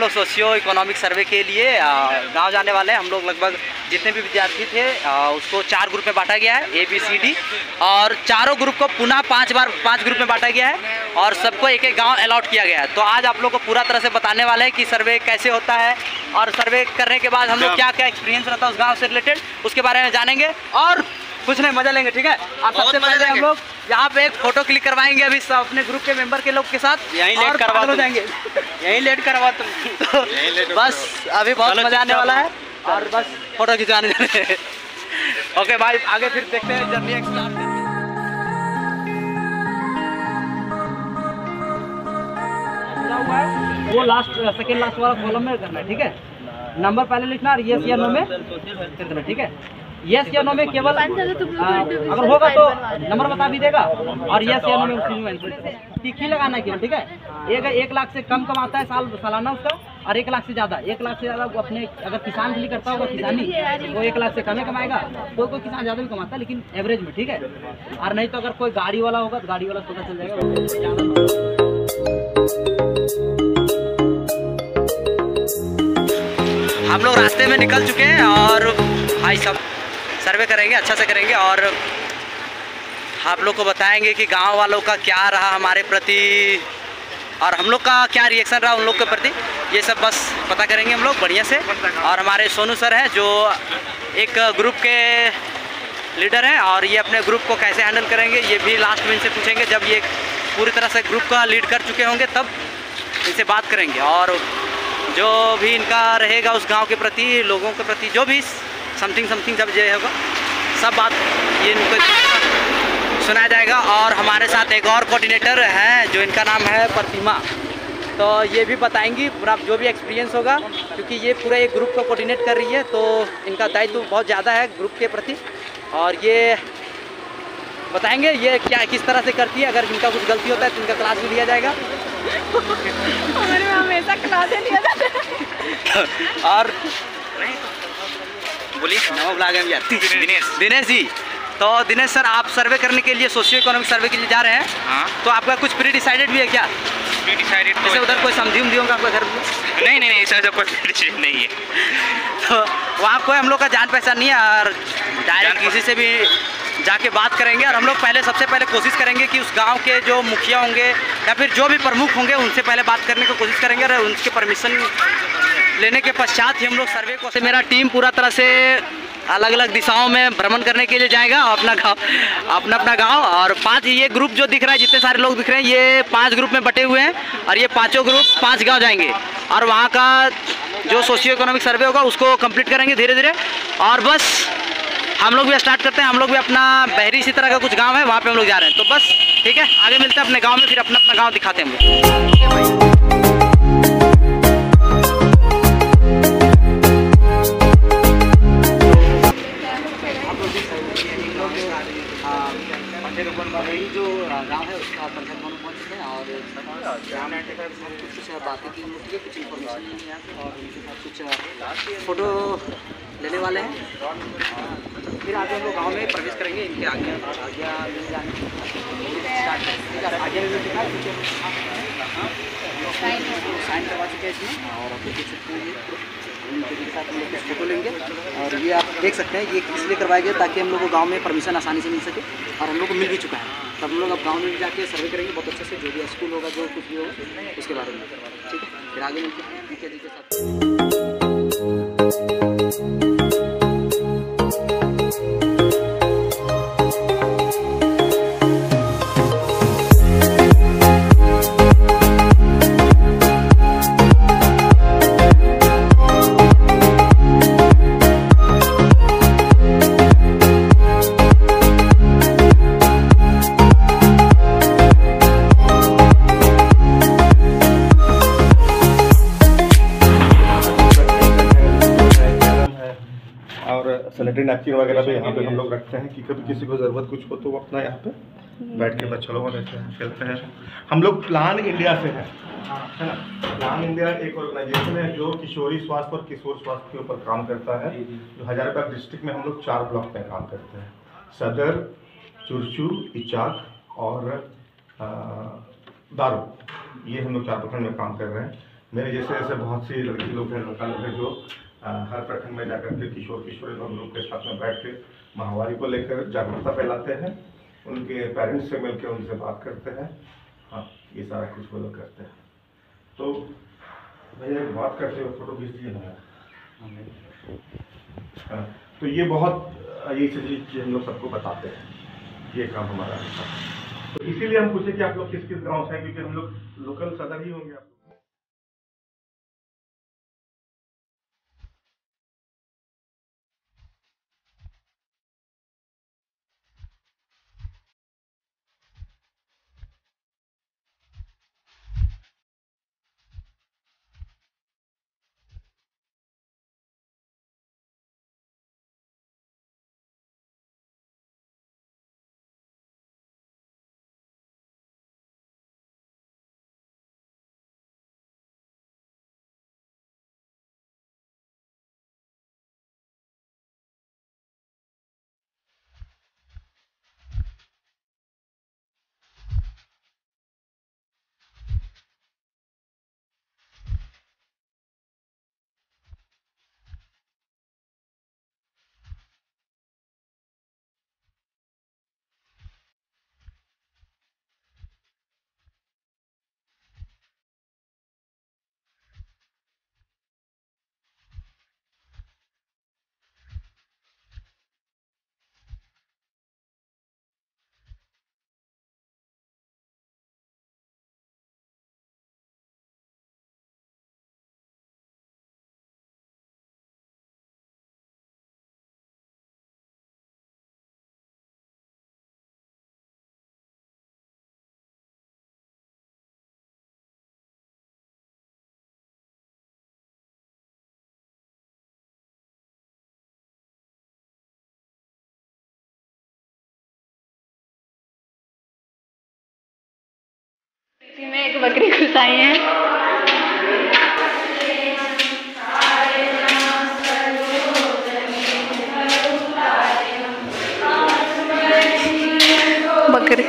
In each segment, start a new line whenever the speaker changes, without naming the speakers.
लोग socio economic survey के लिए गांव जाने वाले हैं। हम लोग लगभग जितने भी विद्यार्थी थे उसको 4 ग्रुप में बांटा गया है, ABCD, और चारों ग्रुप को पुनः 5 ग्रुप में बांटा गया है और सबको एक एक गांव अलॉट किया गया है। तो आज आप लोग को पूरा तरह से बताने वाले हैं कि सर्वे कैसे होता है और सर्वे करने के बाद हम लोग क्या क्या एक्सपीरियंस रहता है उस गाँव से रिलेटेड, उसके बारे में जानेंगे और कुछ नहीं मजा लेंगे। ठीक है, और सबसे पहले हम लोग यहाँ पे एक फोटो क्लिक करवाएंगे अभी सब अपने ग्रुप के मेंबर के लोग के साथ।
यहीं लेट करवा
हो जाएंगे,
यहीं लेट करवा तुम
तो बस अभी बहुत मजा आने वाला है और बस फोटो खिंचवाने जाने हैं। ओके भाई, आगे फिर देखते हैं जर्नी स्टार्ट। वो लास्ट सेकेंड लास्ट वाला कॉलम में करना है। ठीक है, नंबर पहले लिखना और यस या नो में करना। ठीक है, यस या नो में केवल अगर होगा तो नंबर बता भी देगा और यस या नो में टिक लगाना है केवल। ठीक है, 1 लाख से कम कमाता है सालाना उसका, और 1 लाख से ज़्यादा, 1 लाख से ज़्यादा वो अपने अगर किसान के लिए करता होगा किसानी वो 1 लाख से कम ही कमाएगा। कोई किसान ज़्यादा भी कमाता है लेकिन एवरेज में। ठीक है, और नहीं तो अगर कोई गाड़ी वाला होगा तो गाड़ी वाला पता चल जाएगा। हम लोग रास्ते में निकल चुके हैं और भाई सब सर्वे करेंगे, अच्छा से करेंगे और आप लोग को बताएंगे कि गांव वालों का क्या रहा हमारे प्रति और हम लोग का क्या रिएक्शन रहा उन लोग के प्रति, ये सब बस पता करेंगे हम लोग बढ़िया से। और हमारे सोनू सर हैं जो एक ग्रुप के लीडर हैं और ये अपने ग्रुप को कैसे हैंडल करेंगे ये भी लास्ट में इनसे पूछेंगे। जब ये पूरी तरह से ग्रुप का लीड कर चुके होंगे तब इनसे बात करेंगे और जो भी इनका रहेगा उस गांव के प्रति, लोगों के प्रति, जो भी समथिंग जब ये होगा सब बात ये इनको सुनाया जाएगा। और हमारे साथ एक और कोऑर्डिनेटर है जो इनका नाम है प्रतिमा, तो ये भी बताएंगी पूरा जो भी एक्सपीरियंस होगा, क्योंकि ये पूरा एक ग्रुप को कोऑर्डिनेट कर रही है तो इनका दायित्व बहुत ज़्यादा है ग्रुप के प्रति और ये बताएंगे ये क्या किस तरह से करती है। अगर इनका कुछ गलती होता है तो इनका क्लास भी लिया जाएगा।
हमारे में हमेशा क्लासें लिया जाता है।
और बोलिए दिनेश जी, तो दिनेश सर आप सर्वे करने के लिए सोशियो इकोनॉमिक सर्वे के लिए जा रहे हैं।
हाँ।
तो आपका कुछ प्री डिसाइडेड भी है क्या?
प्री डिसाइडेड
जैसे उधर कोई समझी होगा आपका घर में?
नहीं ऐसा सब कोई प्री डिसाइडेड नहीं है।
तो वहाँ कोई हम लोग का जान पहचान नहीं है और डायरेक्ट किसी से भी जाके बात करेंगे और हम लोग सबसे पहले कोशिश करेंगे कि उस गांव के जो मुखिया होंगे या फिर जो भी प्रमुख होंगे उनसे पहले बात करने की कोशिश करेंगे और उनके परमिशन लेने के पश्चात ही हम लोग सर्वे को। मेरा टीम पूरा तरह से अलग अलग दिशाओं में भ्रमण करने के लिए जाएगा अपना गांव और 5 ये ग्रुप जो दिख रहा है, जितने सारे लोग दिख रहे हैं ये 5 ग्रुप में बटे हुए हैं और ये 5 ग्रुप 5 गाँव जाएंगे और वहाँ का जो सोशियो इकोनॉमिक सर्वे होगा उसको कंप्लीट करेंगे धीरे धीरे। और बस हम लोग भी स्टार्ट करते हैं। हम लोग भी अपना बहरी इसी तरह का कुछ गांव है वहाँ पे हम लोग जा रहे हैं। तो बस ठीक है, आगे मिलते हैं अपने गांव में, फिर अपना गांव दिखाते हैं हम लोग। बहरी जो गाँव है उसका परिषद भवन पहुँच चुके हैं और कुछ बातें की होती है, कुछ इन्फॉर्मेशन यहाँ से और उनके साथ कुछ फ़ोटो लेने वाले हैं। फिर आगे हम लोग गाँव में प्रवेश करेंगे, इनके आज्ञा मिल जाने आगे मिल चुका है, साइन करवा चुके हैं इसमें और अभी देख सकते हैं उनके साथ हम लोग कुछ फोटो लेंगे और ये आप देख सकते हैं ये इसलिए करवाया गया ताकि हम लोग को गाँव में परमिशन आसानी से मिल सके और हम लोग को मिल भी चुका है। तब हम लोग अब गाँव में जाके सर्वे करेंगे बहुत अच्छे से, जो भी स्कूल होगा जो कुछ भी होगा उसके बारे में। ठीक है, फिर आगे मिलते हैं पीके जी के साथ।
सैनिटरी नैपकिन वगैरह भी यहाँ पे हम लोग रखते हैं कि कभी किसी को ज़रूरत कुछ हो तो वो अपना यहाँ पे बैठ के बच्चे लोग रहते हैं, खेलते हैं। हम लोग प्लान इंडिया से हैं, है ना। प्लान इंडिया एक ऑर्गेनाइजेशन है जो किशोरी स्वास्थ्य और किशोर स्वास्थ्य के ऊपर काम करता है, जो हजारीबाग डिस्ट्रिक्ट में हम लोग 4 ब्लॉक में काम करते हैं, सदर, चुरचू, इचाक और दारू। ये हम लोग 4 प्रखंड में काम कर रहे हैं। मेरे जैसे ऐसे बहुत सी लड़की लोग हैं, लड़का लोग हैं जो हर प्रखंड में जाकर के किशोर किशोरी हम लोग के साथ में बैठ के महामारी को लेकर जागरूकता फैलाते हैं, उनके पेरेंट्स से मिलकर उनसे बात करते हैं। हाँ, ये सारा कुछ वो लोग करते हैं। तो भैया एक बात करते हुए फोटो खींच दिए ना। हाँ, तो ये बहुत ये चीज़ हम लोग सबको बताते हैं, ये काम हमारा है। तो इसीलिए हम पूछे कि आप लोग किस किस गाँव से हैं, क्योंकि हम लोग लोकल सदर ही होंगे आप लोग।
इसी में एक बकरी घुसाई है। बकरी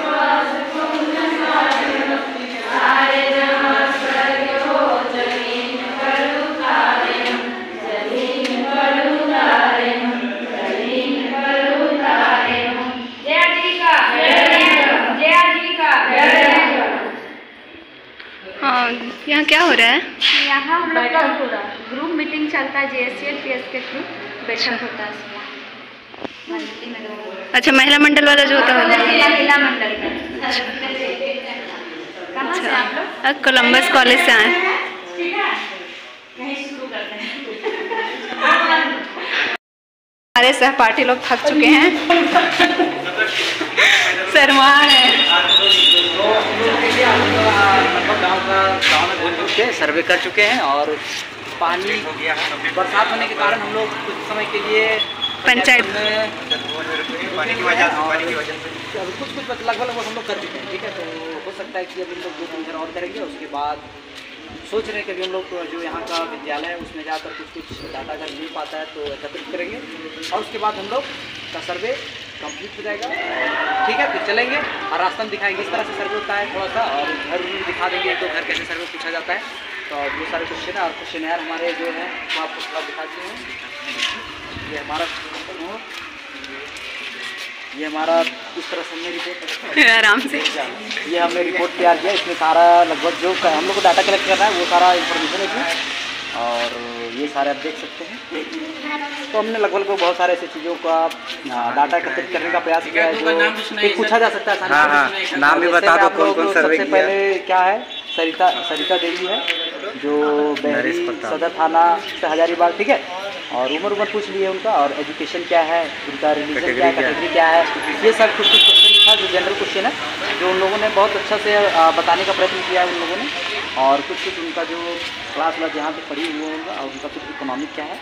यहाँ क्या हो रहा है?
यहाँ हम लोग का ग्रुप मीटिंग चलता है, JSCL PS के थ्रू बैठक होता है इसमें।
अच्छा, महिला मंडल वाला जो होता है?
महिला मंडल का। कहाँ से आप लोग?
कोलंबस कॉलेज से आए।
ठीक है, यहीं शुरू करते हैं।
हमारे सहपाठी लोग थक चुके हैं, शर्मा है।
गाँव में घूम चुके, सर्वे कर चुके हैं और पानी बरसात होने के कारण हम लोग कुछ समय के लिए
पंचायत
में पानी की वजह से कुछ लगभग हम लोग कर चुके हैं। ठीक है, तो हो सकता है कि अभी हम लोग 2-3 दिन और करेंगे। उसके बाद सोच रहे हैं कि अभी हम लोग जो यहाँ का विद्यालय है उसमें जाकर कुछ डाटा अगर मिल पाता है तो एकत्रित करेंगे और उसके बाद हम लोग का सर्वे कंप्लीट हो जाएगा। ठीक है, फिर चलेंगे और रास्ता में दिखाएंगे इस तरह से सर्वे होता है थोड़ा सा, और घर भी दिखा देंगे तो घर कैसे सर्वे पूछा जाता है। तो वो सारे क्वेश्चन है और क्वेश्चन हमारे जो है वो आपको थोड़ा दिखाते हैं। ये हमारा इस तरह से हमने रिपोर्ट
आराम से
ये हमने रिपोर्ट तैयार किया। इसमें सारा लगभग जो हम लोग को डाटा कलेक्ट करना है वो सारा इन्फॉर्मेशन है इसमें, और ये सारे आप देख सकते हैं। तो हमने लगभग बहुत सारे ऐसी चीज़ों का डाटा एकत्रित करने का प्रयास किया है जो पूछा जा सकता है।
नाम भी बता दो कौन कौन सर्वे
सबसे पहले क्या है, सरिता देवी है जो बहरी सदर थाना से हजारीबाग। ठीक है, और उम्र पूछ ली है उनका, और एजुकेशन क्या है, उनका रिलीजन क्या है, कैटेगरी क्या है, ये सब कुछ क्वेश्चन था जो जनरल क्वेश्चन है जो उन लोगों ने बहुत अच्छा से बताने का प्रयत्न किया है उन लोगों ने। और कुछ उनका जो क्लास वाला जहाँ पे पढ़ी हुई होगा और उनका कुछ इकोनॉमिक क्या है,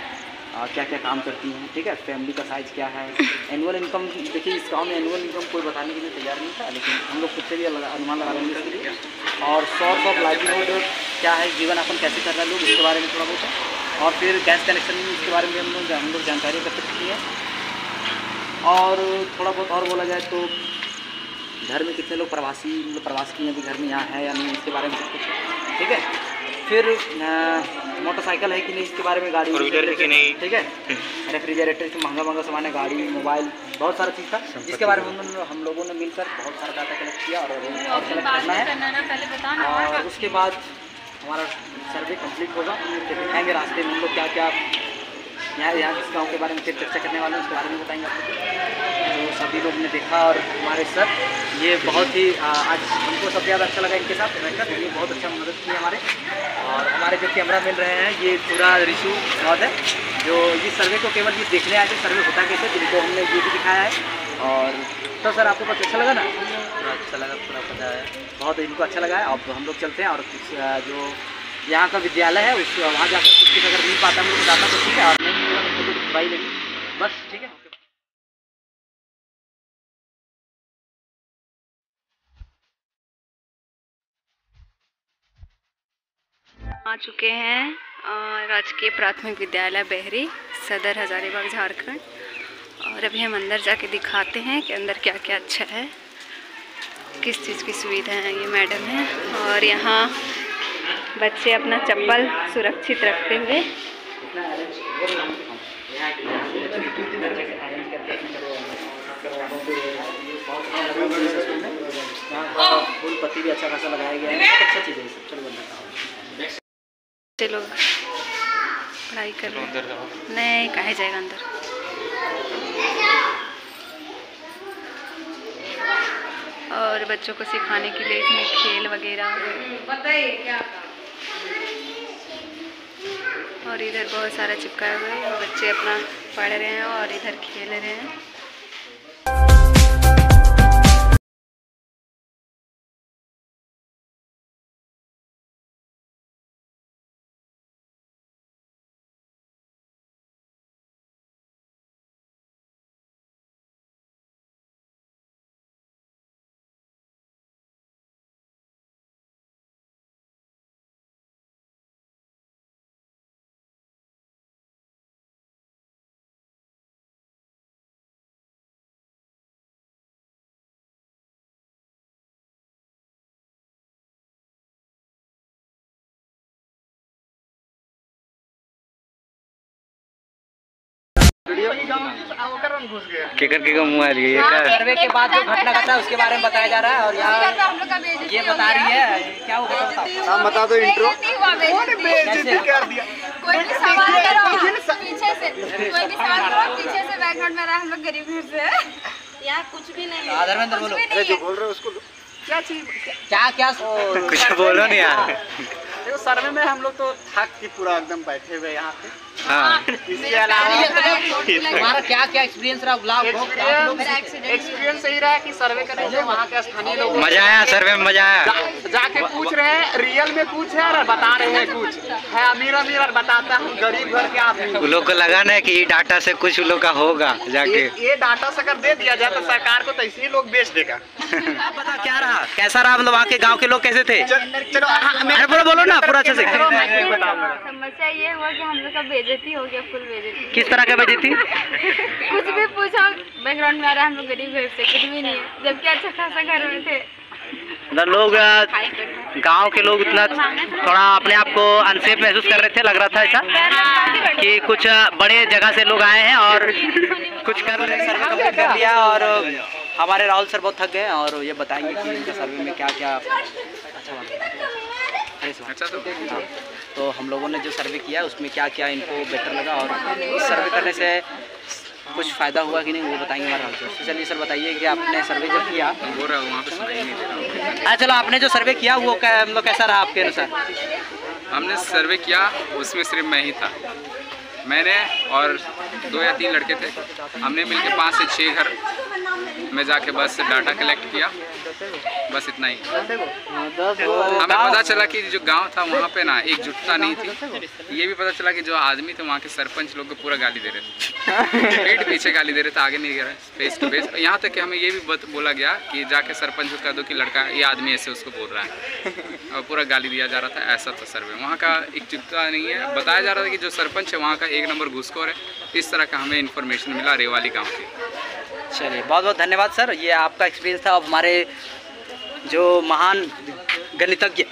क्या क्या काम करती हैं। ठीक है, फैमिली का साइज़ क्या है, एनुअल इनकम। देखिए इस गाँव में एनुअल इनकम कोई बताने के लिए तैयार नहीं था, लेकिन हम लोग खुद से भी अनुमान लगा लेंगे इसके लिए। और सोर्स ऑफ लाइवलीहुड क्या है, जीवन यापन कैसे कर रहे हैं लोग, उसके बारे में थोड़ा बहुत है। और फिर गैस कनेक्शन इसके बारे में हम लोग जानकारी एकत्रित की है। और थोड़ा बहुत और बोला जाए तो घर में कितने लोग प्रवासी, मतलब प्रवास किए हैं, घर में यहाँ है या नहीं, इसके बारे में सब कुछ। ठीक है, फिर मोटरसाइकिल है कि नहीं इसके बारे में, गाड़ी
है कि नहीं,
ठीक है, रेफ्रिजरेटर से महंगा सामान है, गाड़ी, मोबाइल, बहुत सारा चीज़ था जिसके बारे में हम लोगों ने मिलकर बहुत सारा डाटा कलेक्ट किया और कलेक्ट करना है। और उसके बाद हमारा सर्वे कंप्लीट होगा, फिर दिखाएंगे रास्ते में हम लोग क्या क्या यहाँ किस गाँव के बारे में फिर चर्चा करने वाले हैं, उसके बारे में बताएंगे आप लोग। तो सभी लोग ने देखा और हमारे सर ये बहुत ही आज हमको सबसे ज़्यादा अच्छा लगा इनके साथ रहकर, ये बहुत अच्छा मदद की हमारे। और हमारे जो कैमरा मिल रहे हैं ये पूरा ऋषु बहुत है, जो इस सर्वे को केवल ये देखने आए थे सर्वे होता कैसे, जिनको हमने ये भी दिखाया है। और तो सर आपको कुछ अच्छा लगा ना? अच्छा लगा, पूरा पता है, बहुत इनको अच्छा लगा है। अब हम लोग चलते हैं और कुछ जो यहाँ का विद्यालय है उस वहाँ जाकर कुछ अगर नहीं पाता हम लोग जाता तो ठीक है, और नहीं भाई लेंगे बस, ठीक है।
आ चुके हैं राजकीय प्राथमिक विद्यालय बहरी, सदर हजारीबाग, झारखंड। और अभी हम अंदर जाके दिखाते हैं कि अंदर क्या क्या अच्छा है, किस चीज़ की सुविधा है। ये मैडम है और यहाँ बच्चे अपना चप्पल सुरक्षित रखते हुए
फूल पत्ती भी अच्छा खासा लगाया गया है, अच्छा चीज़ है सब। चलो
बच्चे लोग पढ़ाई कर रहे हैं, नहीं कहे जाएगा अंदर। और बच्चों को सिखाने के लिए इसमें खेल वगैरह बताइए क्या। और इधर बहुत सारा चिपकाया हुआ है, बच्चे अपना पढ़ रहे हैं और इधर खेल रहे हैं।
केकर के मुँह आ रही है।
सर्वे के बाद जो घटना घटा है उसके बारे में बताया जा रहा है। और यहाँ ये बता रही है क्या हुआ था,
बता दो इंट्रो।
कोई भी सवाल करो पीछे से, कोई भी सवाल करो पीछे से, बैकग्राउंड में रहा, हम लोग गरीब घर से है। यार कुछ भी नहीं है,
धर्मेंद्र बोलो,
अरे जो बोल रहे हो उसको
क्या चीज
क्या क्या
कुछ बोलो नहीं यार।
देखो सर्वे में हम लोग तो थक के पूरा एकदम बैठे हुए यहाँ पे।
हाँ,
इसके अलावा
हमारा क्या क्या एक्सपीरियंस रहा ब्लॉग?
एक्सपीरियंस यही रहा कि सर्वे करने से वहाँ के स्थानीय लोग
मजा आया, सर्वे में मजा आया।
जाके पूछ रहे हैं, रियल में कुछ है और बता रहे हैं कुछ है, अमीर अमीर और बताता हम गरीब घर के आदमी।
उन लोग को लगा ना कि ये डाटा से कुछ उन लोग का होगा जाके।
ये डाटा से अगर दे दिया जाए तो सरकार को तो इसी लोग बेच देगा।
पता क्या रहा, कैसा रहा, मतलब वहाँ के गाँव के लोग कैसे थे?
चलो
बोलो ना पूरा अच्छे से।
समस्या ये हुआ कि हम लोग का बेइज्जती हो गया, फुल बेइज्जती।
किस तरह का बेइज्जती?
कुछ भी पूछो बैकग्राउंड में आ रहा है, हम लोग गरीब घर से, कुछ भी नहीं है, जबकि अच्छा खासा घर में थे।
लोग गांव के लोग इतना थोड़ा अपने आप को अनसेफ महसूस कर रहे थे, लग रहा था ऐसा कि कुछ बड़े जगह से लोग आए हैं और कुछ कर लिया। और हमारे राहुल सर बहुत थक गए और ये बताएंगे कि इनके सर्वे में क्या क्या अच्छा तो हम लोगों ने जो सर्वे किया उसमें क्या क्या इनको बेटर लगा और इस सर्वे करने से कुछ फ़ायदा हुआ कि नहीं वो बताएंगे हमारे राहुल सर। चलिए सर बताइए कि आपने सर्वे जो किया
बोल रहा हूँ वहाँ पे सुनाई नहीं दे रहा।
चलो आपने जो सर्वे किया वो मतलब कैसा रहा आपके अनुसार?
हमने सर्वे किया उसमें सिर्फ मैं ही था, मैंने और 2 या 3 लड़के थे। हमने मिलकर 5 से 6 घर में जाके बस डाटा कलेक्ट किया, बस इतना ही। हमें पता चला कि जो गांव था वहाँ पे ना एकजुटता नहीं थी। ये भी पता चला कि जो आदमी थे वहाँ के सरपंच लोग को पूरा गाली दे रहे थे, पीठ पीछे गाली दे रहे थे, आगे नहीं दे रहे, फेस टू फेस। यहाँ तक कि हमें ये भी बोला गया कि जाके सरपंच को कह दो कि लड़का ये आदमी ऐसे उसको बोल रहा है, और पूरा गाली दिया जा रहा था। ऐसा था सर्वे, वहाँ का एकजुटता नहीं है। बताया जा रहा था कि जो सरपंच है वहाँ का 1 नंबर घूसखोर है। इस तरह का हमें इन्फॉर्मेशन मिला रेवाली गाँव की।
चलिए बहुत बहुत धन्यवाद सर, ये आपका एक्सपीरियंस था। अब हमारे जो महान गणितज्ञ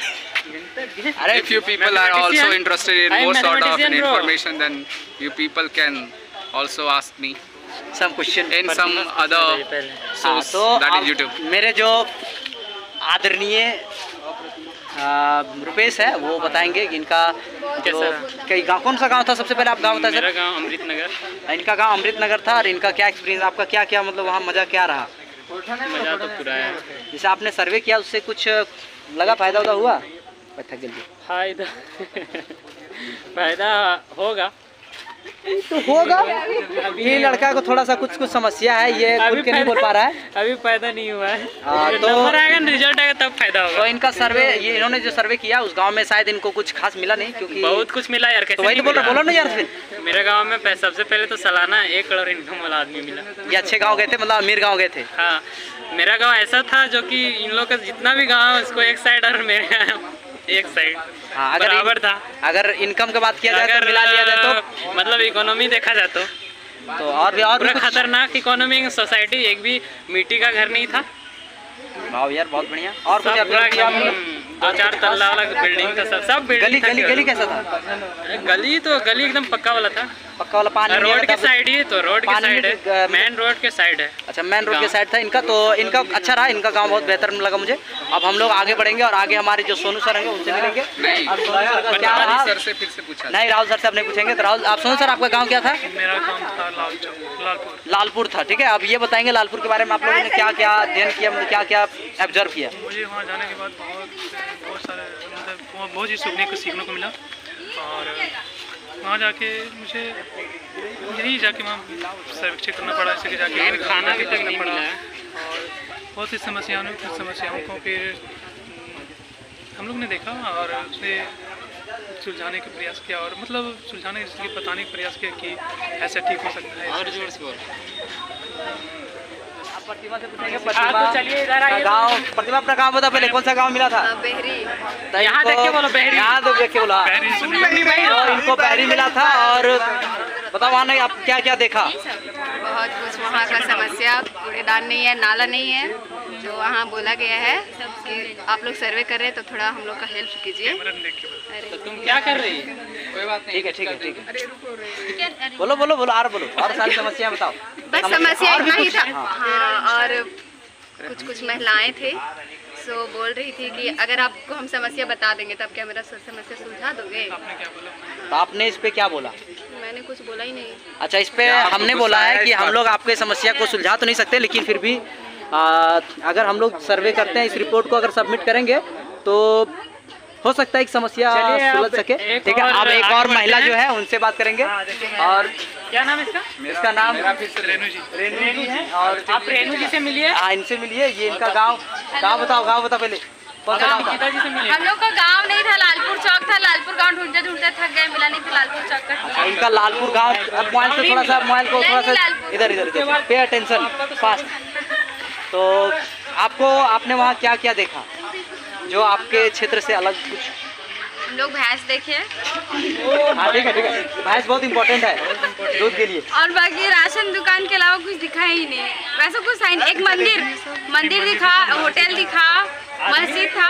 अरे
If you people are also interested in more sort of information, then you people can also ask me
some question
in some other source that is YouTube.
मेरे जो आदरणीय रुपेश है वो बताएंगे कि इनका जो कई गाँव, कौन सा गांव था सबसे पहले आप गांव बताएं सर?
मेरा गांव अमृत नगर।
इनका गांव अमृत नगर था। और इनका क्या एक्सपीरियंस, आपका क्या क्या मतलब वहाँ मज़ा क्या रहा?
मजा तो पूरा है।
जैसे आपने सर्वे किया उससे कुछ लगा, फायदा उदा हुआ?
फायदा फायदा होगा
तो होगा। ये लड़का को थोड़ा सा कुछ समस्या है, ये खुल के नहीं बोल पा रहा है।
अभी फायदा नहीं हुआ है।
तो
नंबर आएगा, रिजल्ट आएगा तब फायदा होगा।
तो इनका सर्वे, ये इन्होंने जो सर्वे किया उस गांव में शायद इनको कुछ खास मिला नहीं, क्योंकि
बहुत कुछ मिला यार। कैसे
तो वही तो बोलो ना यार। फिर
मेरे गांव में सबसे पहले तो सालाना 1 करोड़ इनकम वाला आदमी मिला।
ये अच्छे गाँव गए थे, मतलब अमीर गाँव गए थे।
हाँ, मेरा गाँव ऐसा था जो कि इन लोग का जितना भी गाँव है उसको एक साइड और मेरे गाँव एक साइड
हाँ, अगर
बराबर था।
अगर इनकम की बात किया जाए तो मिला लिया जाए तो
मतलब इकोनॉमी देखा जाए तो
और भी
पूरा खतरनाक इकोनॉमी। सोसाइटी एक भी मिट्टी का घर नहीं था।
वाह यार, बहुत बढ़िया। और कुछ
पूरा
अपडेट
2-4 तल्ला वाला बिल्डिंग था। सब बिल्डिंग
गली गली कैसा था?
गली एकदम पक्का वाला था।
पक्का वाला पानी
रोड के साइड ही तो, रोड के साइड है, मेन रोड के साइड है।
अच्छा, मेन रोड के साइड था इनका। तो इनका अच्छा रहा, इनका गांव बहुत बेहतर लगा मुझे। अब हम लोग आगे बढ़ेंगे और आगे हमारे जो सोनू सर होंगे उनसे मिलेंगे। अब सोनू सर का क्या रहा?
सर से फिर से पूछा
नहीं, राहुल सर से अब नहीं पूछेंगे। तो राहुल, आप सोनू सर, आपका गाँव क्या था?
मेरा गाँव था लालपुर।
लालपुर था, ठीक है। अब ये बताएंगे लालपुर के बारे में, आप लोगों ने क्या क्या अध्ययन किया, मतलब क्या क्या ऑब्जर्व किया?
मुझे वहाँ जाने के बाद बहुत सारे मतलब बहुत चीज़ सीखने को मिला। और वहाँ जाके मुझे यही जाके वहाँ सर्वेक्षण करना पड़ा, जैसे कि जाके
खाना भी तक नहीं पड़ा।
और बहुत सी समस्याओं को फिर हम लोग ने देखा और उसे सुलझाने का प्रयास किया। और मतलब सुलझाने के बताने का प्रयास किया कि ऐसा ठीक हो सकता है।
और जोर से बोल।
प्रतिभा से पूछेंगे। प्रतिभा गाँव, प्रतिभा अपना गाँव बता पहले, कौन सा गाँव मिला था?
बहरी।
यहाँ देख के बोलो, बहरी। यहाँ देख के बोला। तो इनको बहरी मिला था। और बताओ वहाँ ने आप क्या क्या देखा?
बहुत कुछ वहाँ का समस्या, कूड़ेदान नहीं है, नाला नहीं है। जो वहाँ बोला गया है कि आप लोग सर्वे कर रहे हैं तो थोड़ा हम लोग का हेल्प कीजिए।
तो तुम क्या कर रही है?
कोई बात नहीं।
ठीक है, ठीक है, ठीक है। बोलो बोलो बोलो, और बोलो, और सारी समस्या बताओ।
बस समस्या इतना ही था। हाँ, और कुछ महिलाएं थे सो बोल रही थी कि अगर आपको हम समस्या बता देंगे तब क्या मेरा समस्या सुलझा दोगे?
तो आपने इस पे क्या बोला?
मैंने कुछ बोला ही नहीं।
अच्छा, इस पे हमने बोला है कि हम लोग आपके समस्या को सुलझा तो नहीं सकते, लेकिन फिर भी अगर हम लोग सर्वे करते हैं, इस रिपोर्ट को अगर सबमिट करेंगे तो हो सकता है एक समस्या सुलझ सके। ठीक है, अब एक और महिला जो है उनसे बात करेंगे। और
क्या नाम है इसका?
इसका नाम
रेनू जी
है। और
आप रेनू जी से मिलिए।
हाँ, इनसे मिलिए। ये इनका गाँव बताओ, गाँव बताओ पहले, कौन सा गाँव था?
पिताजी से मिलिए।
हम लोग का गांव नहीं था, लालपुर चौक था। लालपुर गांव ढूंढते ढूंढते थक गए, मिला नहीं था लालपुर चौक का।
इनका लालपुर गाँव। अब मोबाइल से थोड़ा सा, मोबाइल को थोड़ा सा इधर पे अटेंशन फास्ट। तो आपने वहाँ क्या क्या देखा जो आपके क्षेत्र से अलग कुछ?
हम लोग भैंस देखे।
हाँ, ठीक है, ठीक है। भैंस बहुत इम्पोर्टेंट है दूध के लिए।
और बाकी राशन दुकान के अलावा कुछ दिखा ही नहीं। वैसा कुछ साइन, एक मंदिर दिखा, होटल दिखा, मस्जिद था,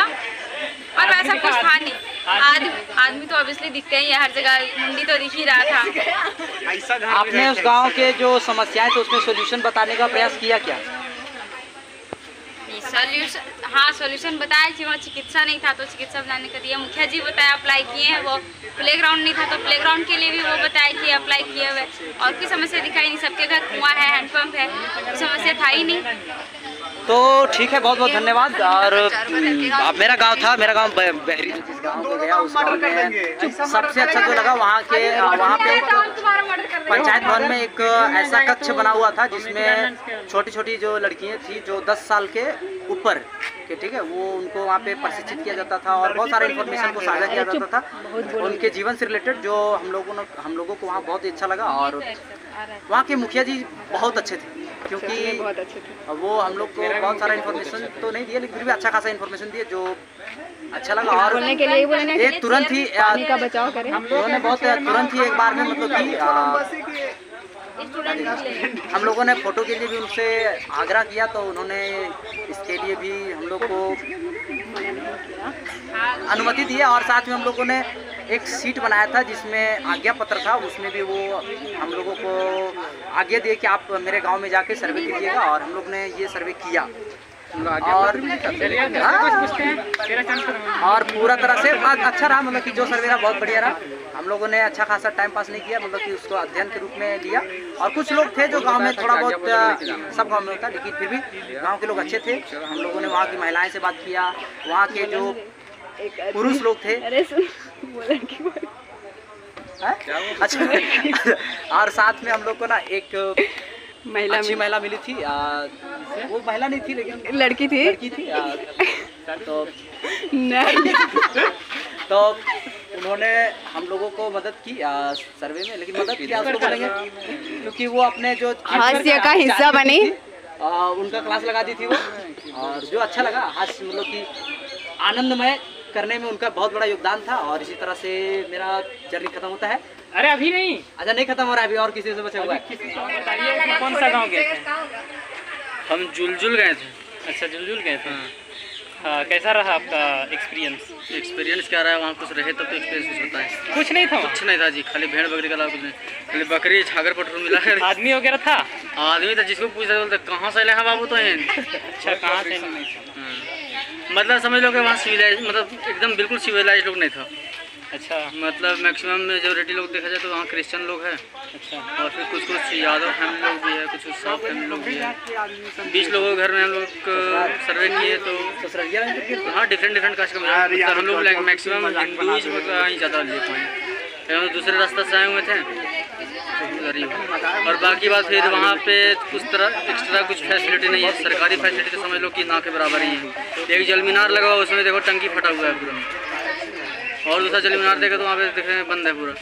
और वैसा कुछ था नहीं। आदमी तो ऑब्वियसली दिखते ही है हर जगह, मुंडी तो दिख ही रहा था।
आपने उस गांव के जो समस्याएं थे उसमें सॉल्यूशन बताने का प्रयास किया क्या?
सॉल्यूशन बताया कि वहाँ चिकित्सा नहीं था तो चिकित्सा बनाने का दिया। मुखिया जी बताया, अप्लाई किए हैं। वो प्लेग्राउंड नहीं था तो प्लेग्राउंड के लिए भी वो बताया कि अप्लाई किए हुए। और कोई समस्या दिखाई नहीं, सबके घर कुआं है, हैंडपम्प है, कोई समस्या था ही नहीं।
तो ठीक है, बहुत बहुत धन्यवाद। और मेरा गांव था, मेरा गांव बहरी। जिस गांव को गया उस गांव में सबसे अच्छा जो लगा वहाँ पे पंचायत भवन में एक ऐसा कक्ष बना हुआ था जिसमें छोटी छोटी जो लड़कियां थी जो 10 साल के ऊपर के, ठीक है, वो उनको वहाँ पे प्रशिक्षित किया जाता था और बहुत सारे इन्फॉर्मेशन को साझा किया जाता था उनके जीवन से रिलेटेड, जो हम लोगों को वहाँ बहुत ही अच्छा लगा। और वहाँ के मुखिया जी बहुत अच्छे थे, क्योंकि वो हम लोग को बहुत सारा इन्फॉर्मेशन तो नहीं दिया लेकिन फिर भी अच्छा खासा इन्फॉर्मेशन दिए जो अच्छा लगा। और
बोलने के लिए
एक तुरंत ही
का बचाव करें।
उन्होंने बहुत तुरंत ही एक बार में मतलब कि हम लोगों ने फ़ोटो के लिए भी उनसे आग्रह किया तो उन्होंने इसके लिए भी हम लोग को अनुमति दी है। और साथ में हम लोगों ने एक सीट बनाया था जिसमें आज्ञा पत्र था, उसमें भी वो हम लोगों को आज्ञा दिए कि आप मेरे गांव में जाके सर्वे कीजिएगा, और हम लोग ने ये सर्वे किया। और और पूरा तरह से अच्छा रहा, मतलब कि जो सर्वे रहा बहुत बढ़िया रहा। हम लोगों ने अच्छा खासा टाइम पास नहीं किया, मतलब कि उसको अध्ययन के रूप में लिया। और कुछ लोग थे जो गांव में थोड़ा बहुत, सब गांव में होता, लेकिन फिर भी गांव के लोग अच्छे थे। हम लोगों ने वहाँ की महिलाएं से बात किया, वहाँ के जो पुरुष लोग थे। अच्छा और साथ में हम लोग को ना एक अच्छी महिला मिली थी, वो महिला नहीं थी लेकिन लड़की थी तो उन्होंने हम लोगों को मदद की सर्वे में, लेकिन मदद किया उसको बोलेंगे क्योंकि वो अपने जो
हास्य का हिस्सा बनी,
उनका क्लास लगा दी थी वो, और जो अच्छा लगा, हास्य मतलब कि आनंदमय करने में उनका बहुत बड़ा योगदान था। और इसी तरह से मेरा जर्नी खत्म होता है।
अरे अभी नहीं,
अच्छा नहीं खत्म हो रहा है, अभी और किसी से बचा हुआ है।
कौन सा गाँव गए थे?
हम जुलजुल गए थे।
अच्छा जुलजुल गए थे। हाँ, कैसा रहा आपका एक्सपीरियंस?
एक्सपीरियंस क्या रहा है, वहाँ कुछ रहे तब तो एक्सपीरियंस कुछ बताएं।
कुछ नहीं था,
कुछ नहीं था जी, खाली भेड़ बकरी का कुछ नहीं, खाली बकरी छागर पटरून मिला है।
आदमी वगैरह था?
आदमी था, जिसको पूछा बोलते कहाँ से ले हैं बाबू तो हैं।
अच्छा कहाँ से?
मतलब समझ लो कि वहाँ सिविलाइज, मतलब एकदम बिल्कुल सिविलाइज लोग नहीं था।
अच्छा
मतलब मैक्सिमम मेजोरिटी लोग देखा जाए तो वहाँ क्रिश्चियन लोग हैं।
अच्छा
और फिर कुछ कुछ यादव फैमिली लोग भी है, कुछ साफ फैमिली लोग भी है। 20 लोगों के घर में हम लोग सर्वे किए तो हाँ डिफरेंट कास्ट का मिला। हम लोग मैक्सिमम हिंदूज ही ज़्यादा ले पाए, हम दूसरे रास्ते से आए हुए थे गरीब। और बाकी बात फिर वहाँ पे कुछ तरह एक्स्ट्रा कुछ फैसिलिटी नहीं है, सरकारी फैसिलिटी तो समझ लो कि ना के बराबर ही है। एक जल मीनार लगा हुआ, उसमें देखो टंकी फटा हुआ है पूरा, और दूसरा जल मीनार देखो तो वहाँ पे देखें बंद है पूरा।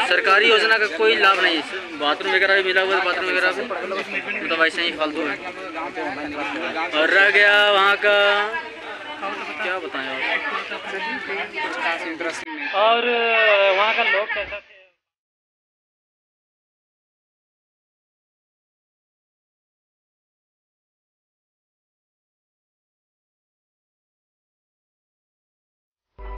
सरकारी योजना का कोई लाभ नहीं है। बाथरूम वगैरह भी मिला हुआ है, बाथरूम वगैरह भी मतलब ऐसे ही फालतू है। और रह गया वहाँ का क्या बताएं,
और वहाँ का लोग कैसा?